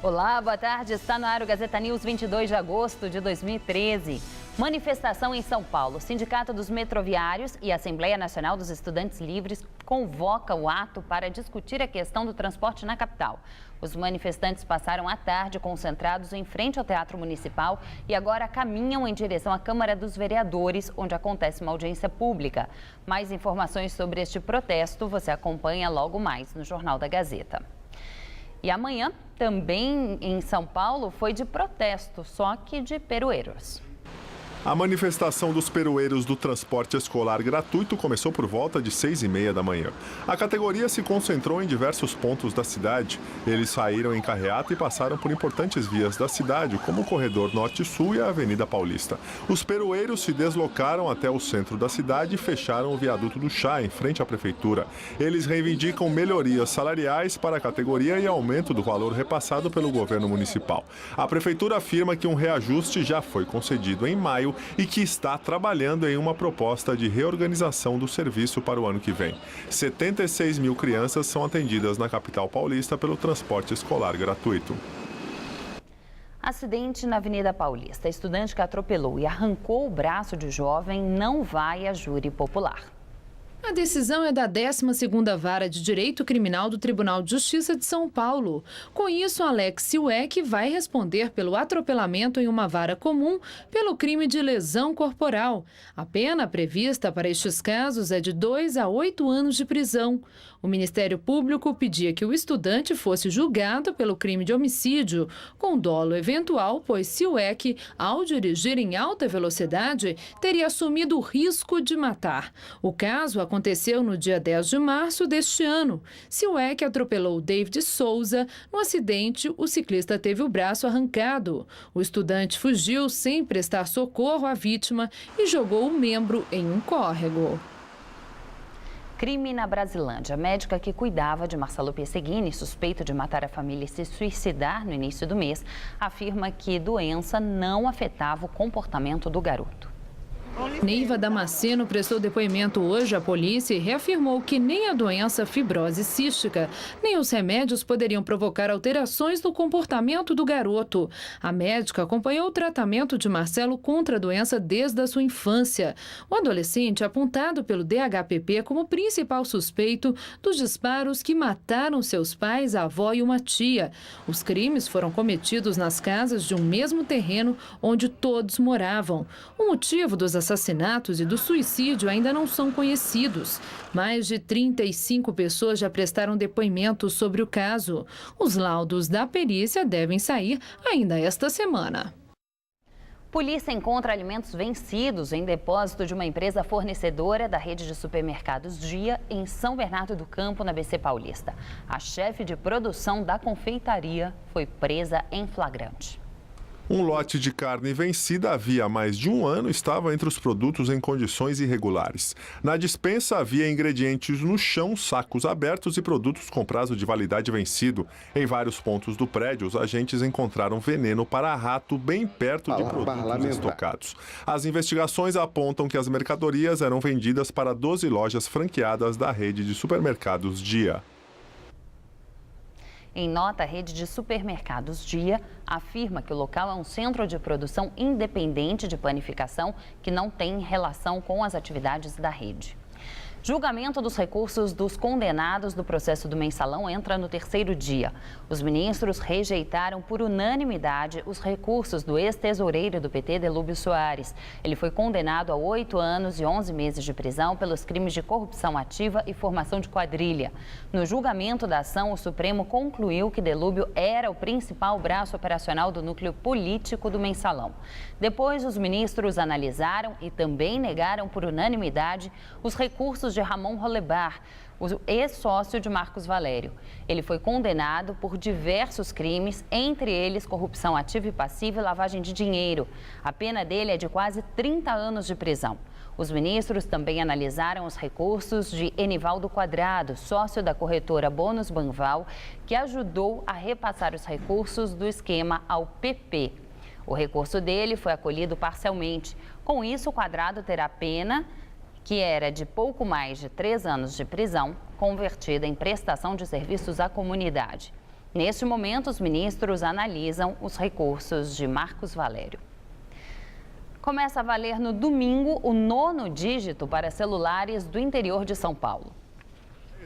Olá, boa tarde. Está no ar o Gazeta News, 22 de agosto de 2013. Manifestação em São Paulo. O Sindicato dos Metroviários e a Assembleia Nacional dos Estudantes Livres convoca o ato para discutir a questão do transporte na capital. Os manifestantes passaram a tarde concentrados em frente ao Teatro Municipal e agora caminham em direção à Câmara dos Vereadores, onde acontece uma audiência pública. Mais informações sobre este protesto você acompanha logo mais no Jornal da Gazeta. E amanhã, também em São Paulo, foi de protesto, só que de peroeiros. A manifestação dos peroeiros do transporte escolar gratuito começou por volta de 6h30 da manhã. A categoria se concentrou em diversos pontos da cidade. Eles saíram em carreata e passaram por importantes vias da cidade, como o Corredor Norte-Sul e a Avenida Paulista. Os peroeiros se deslocaram até o centro da cidade e fecharam o viaduto do Chá, em frente à prefeitura. Eles reivindicam melhorias salariais para a categoria e aumento do valor repassado pelo governo municipal. A prefeitura afirma que um reajuste já foi concedido em maio e que está trabalhando em uma proposta de reorganização do serviço para o ano que vem. 76 mil crianças são atendidas na capital paulista pelo transporte escolar gratuito. Acidente na Avenida Paulista. Estudante que atropelou e arrancou o braço de jovem não vai a júri popular. A decisão é da 12ª Vara de Direito Criminal do Tribunal de Justiça de São Paulo. Com isso, Alex Siuek vai responder pelo atropelamento em uma vara comum pelo crime de lesão corporal. A pena prevista para estes casos é de 2 a 8 anos de prisão. O Ministério Público pedia que o estudante fosse julgado pelo crime de homicídio, com dolo eventual, pois Siuek, ao dirigir em alta velocidade, teria assumido o risco de matar. O caso aconteceu no dia 10 de março deste ano. Siuek atropelou David Souza. No acidente, o ciclista teve o braço arrancado. O estudante fugiu sem prestar socorro à vítima e jogou o membro em um córrego. Crime na Brasilândia. A médica que cuidava de Marcelo Pesseguini, suspeito de matar a família e se suicidar no início do mês, afirma que doença não afetava o comportamento do garoto. Neiva Damasceno prestou depoimento hoje à polícia e reafirmou que nem a doença fibrose cística, nem os remédios poderiam provocar alterações no comportamento do garoto. A médica acompanhou o tratamento de Marcelo contra a doença desde a sua infância. O adolescente é apontado pelo DHPP como principal suspeito dos disparos que mataram seus pais, a avó e uma tia. Os crimes foram cometidos nas casas de um mesmo terreno onde todos moravam. O motivo dos assassinatos e do suicídio ainda não são conhecidos. Mais de 35 pessoas já prestaram depoimentos sobre o caso. Os laudos da perícia devem sair ainda esta semana. Polícia encontra alimentos vencidos em depósito de uma empresa fornecedora da rede de supermercados Dia, em São Bernardo do Campo, na BC Paulista. A chefe de produção da confeitaria foi presa em flagrante. Um lote de carne vencida havia mais de um ano estava entre os produtos em condições irregulares. Na despensa havia ingredientes no chão, sacos abertos e produtos com prazo de validade vencido. Em vários pontos do prédio, os agentes encontraram veneno para rato bem perto de produtos estocados. As investigações apontam que as mercadorias eram vendidas para 12 lojas franqueadas da rede de supermercados Dia. Em nota, a rede de supermercados Dia afirma que o local é um centro de produção independente de panificação que não tem relação com as atividades da rede. Julgamento dos recursos dos condenados do processo do Mensalão entra no 3º dia. Os ministros rejeitaram por unanimidade os recursos do ex-tesoureiro do PT, Delúbio Soares. Ele foi condenado a 8 anos e 11 meses de prisão pelos crimes de corrupção ativa e formação de quadrilha. No julgamento da ação, o Supremo concluiu que Delúbio era o principal braço operacional do núcleo político do Mensalão. Depois, os ministros analisaram e também negaram por unanimidade os recursos de Ramon Rolebar, o ex-sócio de Marcos Valério. Ele foi condenado por diversos crimes, entre eles corrupção ativa e passiva e lavagem de dinheiro. A pena dele é de quase 30 anos de prisão. Os ministros também analisaram os recursos de Enivaldo Quadrado, sócio da corretora Bônus Banval, que ajudou a repassar os recursos do esquema ao PP. O recurso dele foi acolhido parcialmente. Com isso, o Quadrado terá pena, que era de pouco mais de 3 anos de prisão, convertida em prestação de serviços à comunidade. Neste momento, os ministros analisam os recursos de Marcos Valério. Começa a valer no domingo o 9º dígito para celulares do interior de São Paulo.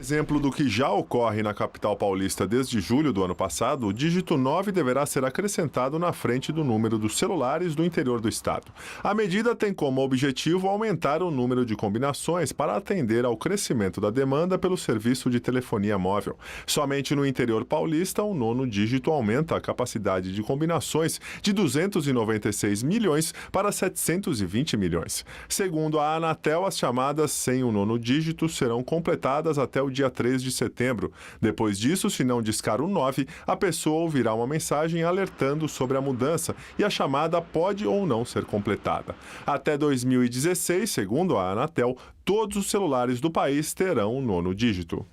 Exemplo do que já ocorre na capital paulista desde julho do ano passado, o dígito 9 deverá ser acrescentado na frente do número dos celulares do interior do estado. A medida tem como objetivo aumentar o número de combinações para atender ao crescimento da demanda pelo serviço de telefonia móvel. Somente no interior paulista, o 9º dígito aumenta a capacidade de combinações de 296 milhões para 720 milhões. Segundo a Anatel, as chamadas sem o 9º dígito serão completadas até o dia 3 de setembro. Depois disso, se não discar o 9, a pessoa ouvirá uma mensagem alertando sobre a mudança e a chamada pode ou não ser completada. Até 2016, segundo a Anatel, todos os celulares do país terão o 9º dígito.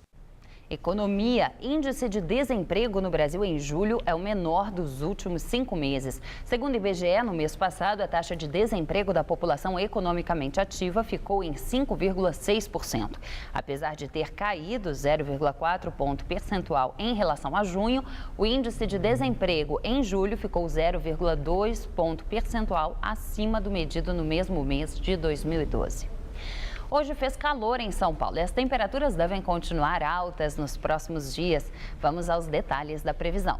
Economia. Índice de desemprego no Brasil em julho é o menor dos últimos 5 meses. Segundo o IBGE, no mês passado, a taxa de desemprego da população economicamente ativa ficou em 5,6%. Apesar de ter caído 0,4 ponto percentual em relação a junho, o índice de desemprego em julho ficou 0,2 ponto percentual acima do medido no mesmo mês de 2012. Hoje fez calor em São Paulo e as temperaturas devem continuar altas nos próximos dias. Vamos aos detalhes da previsão.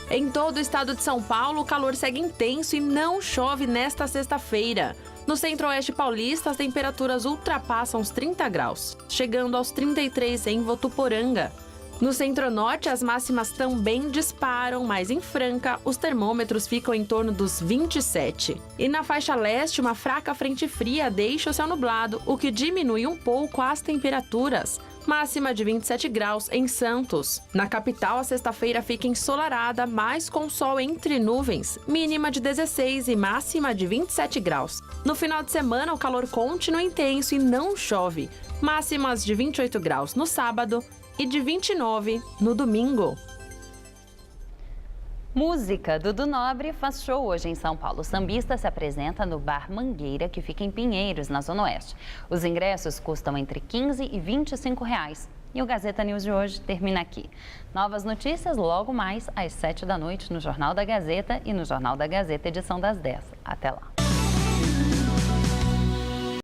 Em todo o estado de São Paulo, o calor segue intenso e não chove nesta sexta-feira. No centro-oeste paulista, as temperaturas ultrapassam os 30 graus, chegando aos 33 em Votuporanga. No centro-norte, as máximas também disparam, mas em Franca, os termômetros ficam em torno dos 27. E na faixa leste, uma fraca frente fria deixa o céu nublado, o que diminui um pouco as temperaturas. Máxima de 27 graus em Santos. Na capital, a sexta-feira fica ensolarada, mas com sol entre nuvens. Mínima de 16 e máxima de 27 graus. No final de semana, o calor continua intenso e não chove. Máximas de 28 graus no sábado e de 29 no domingo. Música. Dudu Nobre faz show hoje em São Paulo. O sambista se apresenta no Bar Mangueira, que fica em Pinheiros, na Zona Oeste. Os ingressos custam entre R$15 e R$25. E o Gazeta News de hoje termina aqui. Novas notícias logo mais às 7 da noite no Jornal da Gazeta e no Jornal da Gazeta, edição das 10. Até lá.